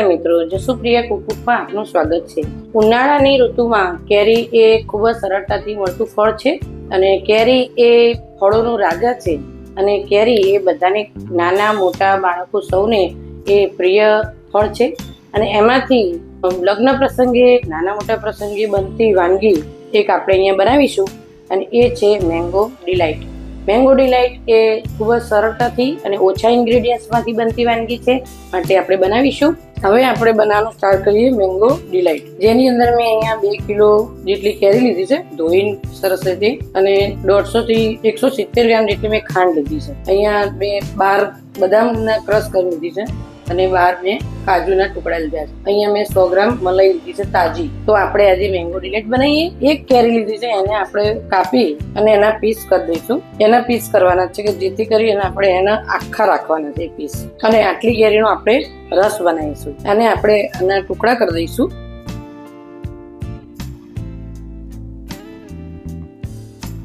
નમસ્કાર મિત્રો, જસુપ્રિયા કુકમાં આપનું સ્વાગત છે। ઉનાળાની ઋતુમાં કેરી એ ખૂબ જ સરળતાથી મળતું ફળ છે અને કેરી એ ફળોનું રાજા છે અને કેરી એ બધાને નાના મોટા બાળકો સૌને એ પ્રિય ફળ છે અને એમાંથી લગ્ન પ્રસંગે નાના મોટા પ્રસંગે બનતી વાનગી એક આપણે અહીંયા બનાવીશું અને એ છે મેંગો ડિલાઇટ। મેંગો ડિલાઇટ એ ખૂબ જ સરળતાથી અને ઓછા ઇન્ગ્રેડિયન્ટ્સમાંથી બનતી વાનગી છે, માટે આપણે બનાવીશું। હવે આપણે બનાવવાનું સ્ટાર્ટ કરીએ મેંગો ડિલાઇટ, જેની અંદર મેં અહીંયા 2 કિલો જેટલી કેરી લીધી છે, ધોઈને સરસ રીતે, અને 150 થી 170 ગ્રામ જેટલી મેં ખાંડ લીધી છે। અહીંયા મેં 12 બદામના ક્રશ કરી લીધી છે અને 12 મેં કાજુના ટુકડા લીધા છે। અહીંયા મેં 100 ગ્રામ મલાઈ લીધી છે તાજી। તો આપણે આજે મેંગો ડિલાઇટ બનાવીએ। એક કેરી લીધી છે, એને આપણે કાપી અને એના પીસ કરી દઈશું। એના પીસ કરવાના છે કે જેથી કરી આપણે એના આખા રાખવાના છે પીસ, અને આટલી કેરીનો આપણે રસ બનાવીશું અને આપણે એના ટુકડા કરી દઈશું।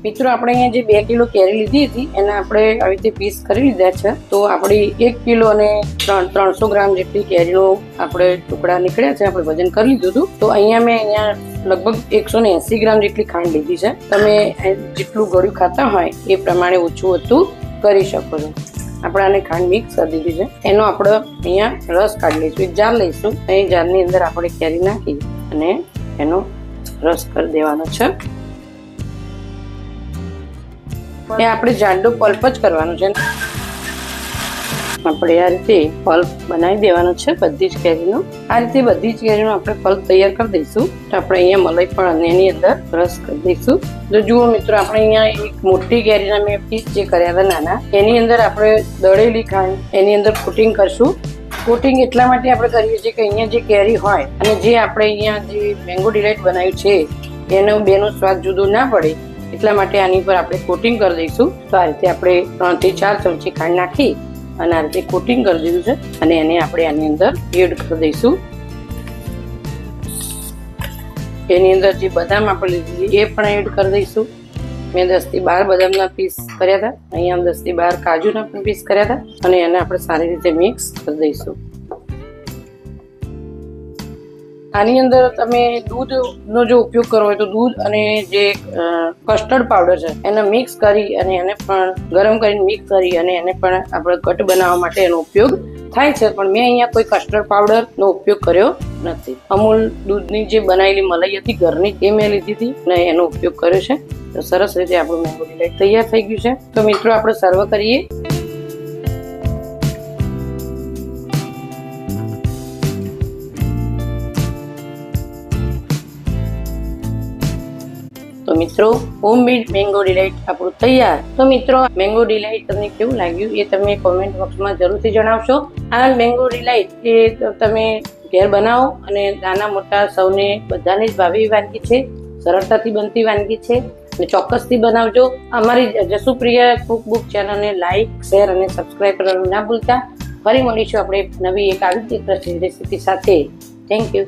મિત્રો, આપણે અહીંયા જે 2 કિલો કેરી લીધી હતી એના આપણે આવી રીતે પીસ કરી લીધા છે। તો આપણી 1 કિલો અને 300 ગ્રામ જેટલી કેરીનો આપણે ટુકડા નીકળ્યા છે, આપણે વજન કરી લીધું હતું। તો અહીંયા મેં લગભગ 180 ગ્રામ જેટલી ખાંડ લીધી છે। તમે જેટલું ગળ્યું ખાતા હોય એ પ્રમાણે ઓછું વધતું કરી શકો છો। આપણે આને ખાંડ મિક્સ કરી દીધી છે, એનો આપણે અહીંયા રસ કાઢી લઈશું। એક જાર લઈશું, અહીં જારની અંદર આપણે કેરી નાખી અને એનો રસ કરી દેવાનો છે। એ આપણે જાડો પલ્પ જ કરવાનો છે। આપણે આ રીતે પલ્પ બનાવી દેવાનો છે બધી જ કેરીનો। આ રીતે બધી જ કેરીનો આપણે પલ્પ તૈયાર કરી દઈશું। તો આપણે અહીંયા મલાઈ પણ એની અંદર રસ કરી દઈશું। જો જુઓ મિત્રો, આપણે અહીંયા એક મોટી કેરીના મેં પીસ જે કર્યા હતા નાના, એની અંદર આપણે દળેલી ખાંડ એની અંદર કોટિંગ કરશું। કોટિંગ એટલા માટે આપણે કરીએ છીએ કે અહીંયા જે કેરી હોય અને જે આપણે અહીંયા જે મેંગો ડિલાઇટ બનાવ્યું છે એનો બેનો સ્વાદ જુદો ના પડે, એટલા માટે આની પર આપણે કોટિંગ કરી દઈશું। તો આ રીતે આપણે 3 થી 4 ચમચી ખાંડ નાખી અને આ રીતે કોટિંગ કરી દીધું છે અને એને આપણે આની અંદર એડ કરી દઈશું। એની અંદર જે બદામ આપણે લીધી એ પણ એડ કરી દઈશું। મેં 10 થી 12 બદામના પીસ કર્યા હતા, અહીંયા 10 થી 12 કાજુના પણ પીસ કર્યા હતા અને એને આપણે સારી રીતે મિક્સ કરી દઈશું। આની અંદર તમે દૂધનો જો ઉપયોગ કરવો હોય તો દૂધ અને જે કસ્ટર્ડ પાવડર છે એને મિક્સ કરી અને એને પણ ગરમ કરીને મિક્સ કરી અને એને પણ આપણે ઘટ બનાવવા માટે એનો ઉપયોગ થાય છે, પણ મેં અહીંયા કોઈ કસ્ટર્ડ પાવડરનો ઉપયોગ કર્યો નથી। અમૂલ દૂધની જે બનાવેલી મલાઈ હતી ઘરની એ મેં લીધી હતી અને એનો ઉપયોગ કર્યો છે। તો સરસ રીતે આપણું મેંગો ડિલાઇટ તૈયાર થઈ ગયું છે। તો મિત્રો, આપણે સર્વ કરીએ। તો મિત્રો, હોમમેડ મેંગો ડિલાઇટ આપણું તૈયાર। તો મિત્રો, મેંગો ડિલાઇટ તમને કેવું લાગ્યું એ તમે કોમેન્ટ બોક્સમાં જરૂરથી જણાવશો। આ મેંગો ડિલાઇટ એ તમે ઘેર બનાવો અને નાના મોટા સૌને બધાને જ ભાવે વાનગી છે, સરળતાથી બનતી વાનગી છે અને ચોક્કસથી બનાવજો। અમારી જસુપ્રિયા કુકબુક ચેનલને લાઈક, શેર અને સબસ્ક્રાઈબ કરવાનું ના ભૂલતા। ફરી મળીશું આપણે નવી એક આવી જ રેસીપી સાથે। Thank you.